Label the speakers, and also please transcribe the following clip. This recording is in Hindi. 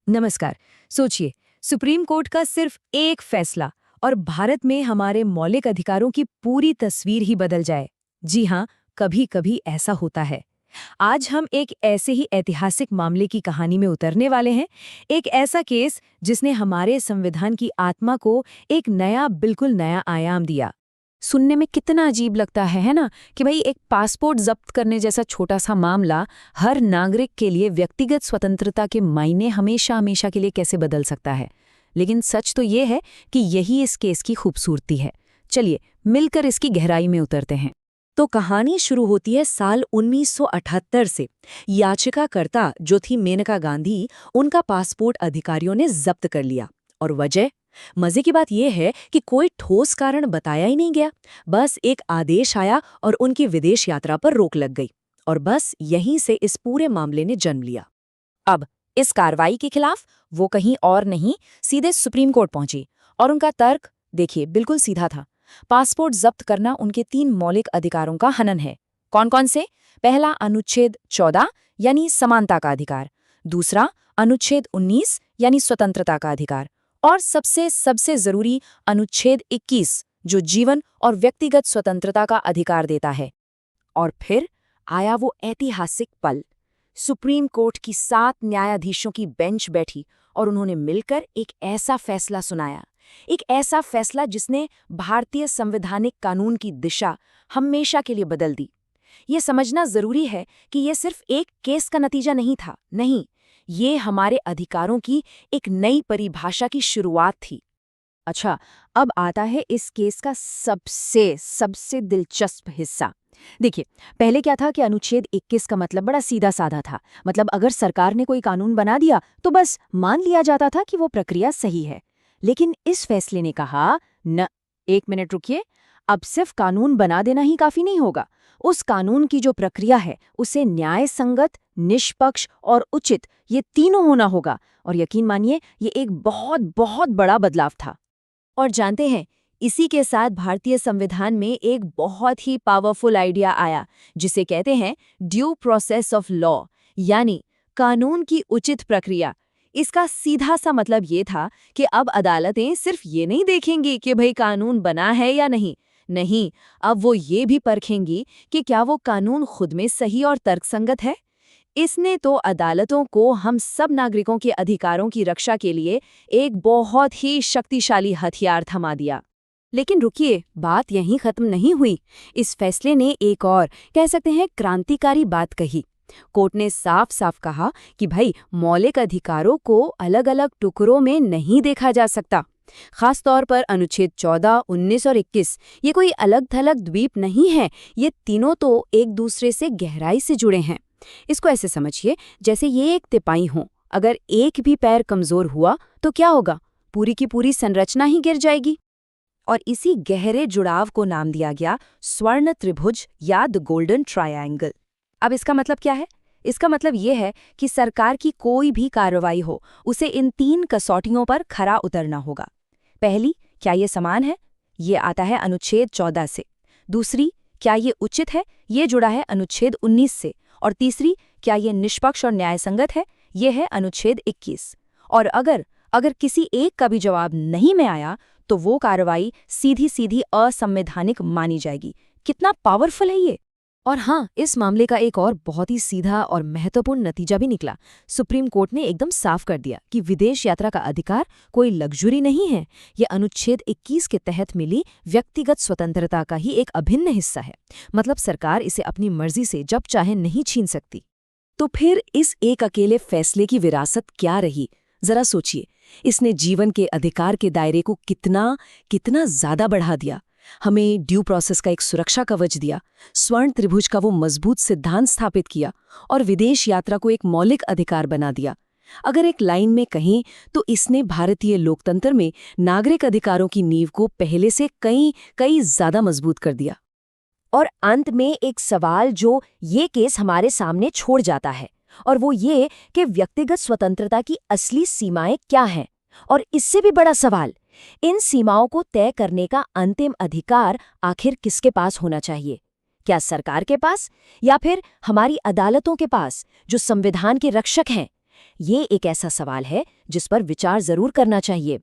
Speaker 1: नमस्कार। सोचिए, सुप्रीम कोर्ट का सिर्फ एक फैसला और भारत में हमारे मौलिक अधिकारों की पूरी तस्वीर ही बदल जाए। जी हाँ, कभी-कभी ऐसा होता है। आज हम एक ऐसे ही ऐतिहासिक मामले की कहानी में उतरने वाले हैं, एक ऐसा केस जिसने हमारे संविधान की आत्मा को एक नया, बिल्कुल नया आयाम दिया। सुनने में कितना अजीब लगता है ना, कि भाई एक पासपोर्ट जब्त करने जैसा छोटा सा मामला हर नागरिक के लिए व्यक्तिगत स्वतंत्रता के मायने हमेशा हमेशा के लिए कैसे बदल सकता है। लेकिन सच तो ये है कि यही इस केस की खूबसूरती है। चलिए मिलकर इसकी गहराई में उतरते हैं। तो कहानी शुरू होती है साल 1978 से। याचिकाकर्ता जो थी मेनका गांधी, उनका पासपोर्ट अधिकारियों ने जब्त कर लिया। और वजह? मजे की बात यह है कि कोई ठोस कारण बताया ही नहीं गया। बस एक आदेश आया और उनकी विदेश यात्रा पर रोक लग गई। और बस यहीं से इस पूरे मामले ने जन्म लिया। अब इस कार्रवाई के खिलाफ वो कहीं और नहीं, सीधे सुप्रीम कोर्ट पहुंची। और उनका तर्क देखिए, बिल्कुल सीधा था। पासपोर्ट जब्त करना उनके 3 मौलिक अधिकारों का हनन है। कौन कौन से? पहला, अनुच्छेद 14 यानी समानता का अधिकार। दूसरा, अनुच्छेद 19 यानी स्वतंत्रता का अधिकार। और सबसे सबसे जरूरी, अनुच्छेद 21 जो जीवन और व्यक्तिगत स्वतंत्रता का अधिकार देता है। और फिर आया वो ऐतिहासिक पल। सुप्रीम कोर्ट की 7 न्यायाधीशों की बेंच बैठी और उन्होंने मिलकर एक ऐसा फैसला सुनाया, एक ऐसा फैसला जिसने भारतीय संवैधानिक कानून की दिशा हमेशा के लिए बदल दी। ये समझना जरूरी है कि ये सिर्फ एक केस का नतीजा नहीं था, नहीं, ये हमारे अधिकारों की एक नई परिभाषा की शुरुआत थी। अच्छा, अब आता है इस केस का सबसे सबसे दिलचस्प हिस्सा। देखिए, पहले क्या था कि अनुच्छेद 21 का मतलब बड़ा सीधा साधा था। मतलब अगर सरकार ने कोई कानून बना दिया तो बस मान लिया जाता था कि वो प्रक्रिया सही है। लेकिन इस फैसले ने कहा, न, एक मिनट रुकिए, अब सिर्फ कानून बना देना ही काफी नहीं होगा। उस कानून की जो प्रक्रिया है उसे न्याय संगत, निष्पक्ष और उचित, ये तीनों होना होगा। और यकीन मानिए, ये एक बहुत बहुत बड़ा बदलाव था। और जानते हैं, इसी के साथ भारतीय संविधान में एक बहुत ही पावरफुल आइडिया आया, जिसे कहते हैं ड्यू प्रोसेस ऑफ लॉ, यानी कानून की उचित प्रक्रिया। इसका सीधा सा मतलब ये था कि अब अदालतें सिर्फ ये नहीं देखेंगी कि भाई कानून बना है या नहीं। नहीं, अब वो ये भी परखेंगी कि क्या वो कानून खुद में सही और तर्कसंगत है। इसने तो अदालतों को हम सब नागरिकों के अधिकारों की रक्षा के लिए एक बहुत ही शक्तिशाली हथियार थमा दिया। लेकिन रुकिए, बात यहीं खत्म नहीं हुई। इस फैसले ने एक और, कह सकते हैं, क्रांतिकारी बात कही। कोर्ट ने साफ साफ कहा कि भाई मौलिक अधिकारों को अलग अलग टुकड़ों में नहीं देखा जा सकता। खास तौर पर अनुच्छेद 14, 19 और 21, ये कोई अलग थलग द्वीप नहीं है। ये तीनों तो एक दूसरे से गहराई से जुड़े हैं। इसको ऐसे समझिए जैसे ये एक तिपाई हो। अगर एक भी पैर कमजोर हुआ तो क्या होगा? पूरी की पूरी संरचना ही गिर जाएगी। और इसी गहरे जुड़ाव को नाम दिया गया स्वर्ण त्रिभुज या द गोल्डन ट्रायंगल। अब इसका मतलब क्या है? इसका मतलब ये है कि सरकार की कोई भी कार्रवाई हो, उसे इन 3 कसौटियों पर खरा उतरना होगा। पहली, क्या ये समान है? ये आता है अनुच्छेद 14 से। दूसरी, क्या ये उचित है? ये जुड़ा है अनुच्छेद 19 से। और तीसरी, क्या ये निष्पक्ष और न्यायसंगत है? ये है अनुच्छेद 21। और अगर अगर किसी एक का भी जवाब नहीं में आया तो वो कार्रवाई सीधी सीधी असंवैधानिक मानी जाएगी। कितना पावरफुल है ये! और हाँ, इस मामले का एक और बहुत ही सीधा और महत्वपूर्ण नतीजा भी निकला। सुप्रीम कोर्ट ने एकदम साफ कर दिया कि विदेश यात्रा का अधिकार कोई लग्जरी नहीं है। ये अनुच्छेद 21 के तहत मिली व्यक्तिगत स्वतंत्रता का ही एक अभिन्न हिस्सा है। मतलब सरकार इसे अपनी मर्जी से जब चाहे नहीं छीन सकती। तो फिर इस एक अकेले फैसले की विरासत क्या रही? जरा सोचिए, इसने जीवन के अधिकार के दायरे को कितना कितना ज्यादा बढ़ा दिया। हमें ड्यू प्रोसेस का एक सुरक्षा कवच दिया, स्वर्ण त्रिभुज का वो मजबूत सिद्धांत स्थापित किया और विदेश यात्रा को एक मौलिक अधिकार बना दिया। अगर एक लाइन में कहें तो इसने भारतीय लोकतंत्र में नागरिक अधिकारों की नींव को पहले से कई कई ज्यादा मजबूत कर दिया। और अंत में एक सवाल जो ये केस हमारे सामने छोड़ जाता है, और वो ये कि व्यक्तिगत स्वतंत्रता की असली सीमाएं क्या हैं। और इससे भी बड़ा सवाल, इन सीमाओं को तय करने का अंतिम अधिकार आखिर किसके पास होना चाहिए? क्या सरकार के पास, या फिर हमारी अदालतों के पास, जो संविधान के रक्षक हैं?
Speaker 2: ये एक ऐसा सवाल है जिस पर विचार जरूर करना चाहिए।